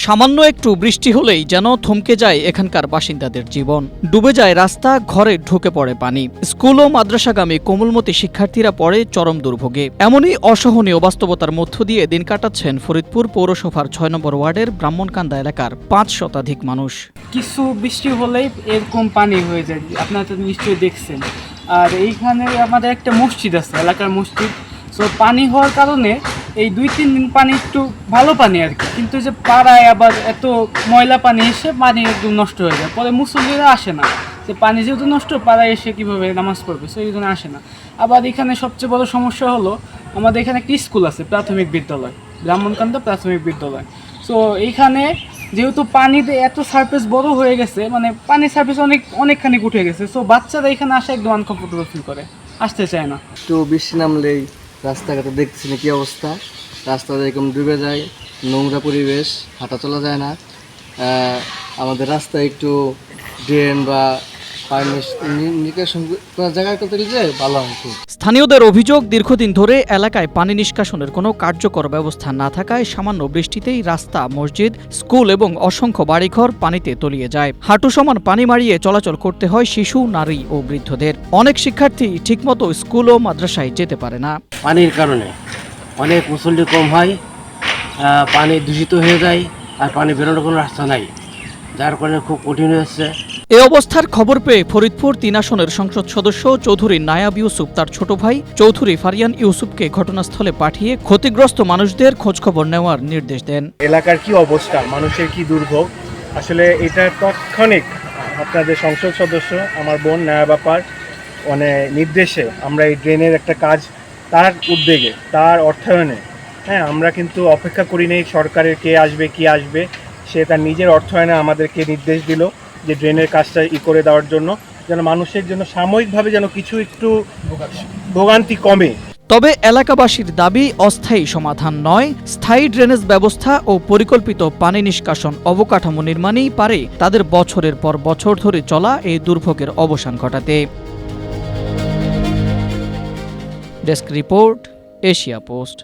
সামান্য একটু বৃষ্টি হলেই যেন থমকে যায় এখানকার বাসিন্দাদের জীবন। ডুবে যায় রাস্তা, ঘরে ঢুকে পড়ে পানি। স্কুল ও মাদ্রাসাগামী কোমলমতি শিক্ষার্থীরা পড়ে চরম দুর্ভোগে। এমনই অসহনীয় বাস্তবতার মধ্য দিয়ে দিন কাটাচ্ছেন ফরিদপুর পৌরসভার ৬ নম্বর ওয়ার্ডের ব্রাহ্মণকান্দা এলাকার ৫ শতাধিক মানুষ। কিছু বৃষ্টি হলেই এরকম পানি হয়ে যায়, আপনারা তো নিশ্চয়ই দেখছেন। আর এইখানে আমাদের একটা মসজিদ আছে, এলাকার মসজিদ। সো পানি হওয়ার কারণে এই ২-৩ দিন পানি একটু ভালো পানি আর কি, কিন্তু যে পাড়ায় আবার এত ময়লা পানি এসে পানি একদম নষ্ট হয়ে যায়। পরে মুসল্লিরা আসে না, যে পানি যেহেতু নষ্ট, পাড়ায় এসে কীভাবে নামাজ পড়বে, সো এই জন্য আসে না। আবার এখানে সবচেয়ে বড় সমস্যা হলো আমাদের এখানে একটি স্কুল আছে, প্রাথমিক বিদ্যালয়, ব্রাহ্মণকান্দা প্রাথমিক বিদ্যালয়। সো এইখানে যেহেতু পানিতে এত সারফেস বড় হয়ে গেছে, মানে পানির সারফেস অনেকখানি উঠে গেছে, সো বাচ্চারা এখানে আসে একদম আনকমফোর্টেবল ফিল করে, আসতে চায় না। একটু বৃষ্টি নামলেই রাস্তাঘাটে দেখছি না কি অবস্থা, রাস্তা এরকম ডুবে যায়, নোংরা পরিবেশ, হাঁটা চলা যায় না। আমাদের রাস্তায় একটু ড্রেন বা নিষ্কাশন করার জায়গায় করতে গেলে ভালো হয়। স্থানীয়দের অভিযোগ, দীর্ঘদিন ধরে এলাকায় পানি নিষ্কাশনের কোনো কার্যকর ব্যবস্থা না থাকায় সামান্য বৃষ্টিতেই রাস্তা, মসজিদ, স্কুল এবং অসংখ্য বাড়িঘর পানিতে তলিয়ে যায়। হাঁটু সমান পানি মারিয়ে চলাচল করতে হয় শিশু, নারী ও বৃদ্ধদের। অনেক শিক্ষার্থী ঠিকমতো স্কুল ও মাদ্রাসায় যেতে পারে না। পানির কারণে অনেক মুসল্লি কম হয়, পানি দূষিত হয়ে যায়, আর পানি বেরোনোর কোনো রাস্তা নাই, যার কারণে খুব কঠিন হয়েছে। এ অবস্থার খবর পেয়ে ফরিদপুর ৩ আসনের সংসদ সদস্য চৌধুরী নায়াব ইউসুফ তার ছোট ভাই চৌধুরী ফারিয়ান ইউসুফকে ঘটনাস্থলে পাঠিয়ে ক্ষতিগ্রস্ত মানুষদের খোঁজখবর নেওয়ার নির্দেশ দেন। এলাকার কি অবস্থা, মানুষের কি দুর্ভোগ, আসলে এটা তাৎক্ষণিক আপনাদের সংসদ সদস্য আমার বোন নায়াব আপার নির্দেশে আমরা এই ড্রেনের একটা কাজ তার উদ্যোগে, তার অর্থায়নে, আমরা কিন্তু অপেক্ষা করি নেই সরকারের কে আসবে কি আসবে, সে তার নিজের অর্থায়নে আমাদেরকে নির্দেশ দিল যে ড্রেনের কাজটা করে দেওয়ার জন্য, যেন মানুষের জন্য সাময়িকভাবে যেন কিছু একটু ভোগান্তি কমে। তবে এলাকাবাসীর দাবি অস্থায়ী সমাধান নয়, স্থায়ী ড্রেনেজ ব্যবস্থা ও পরিকল্পিত পানি নিষ্কাশন অবকাঠামো নির্মাণেই পারে তাদের বছরের পর বছর ধরে চলা এই দুর্ভোগের অবসান ঘটাতে। Desk report, Asia post.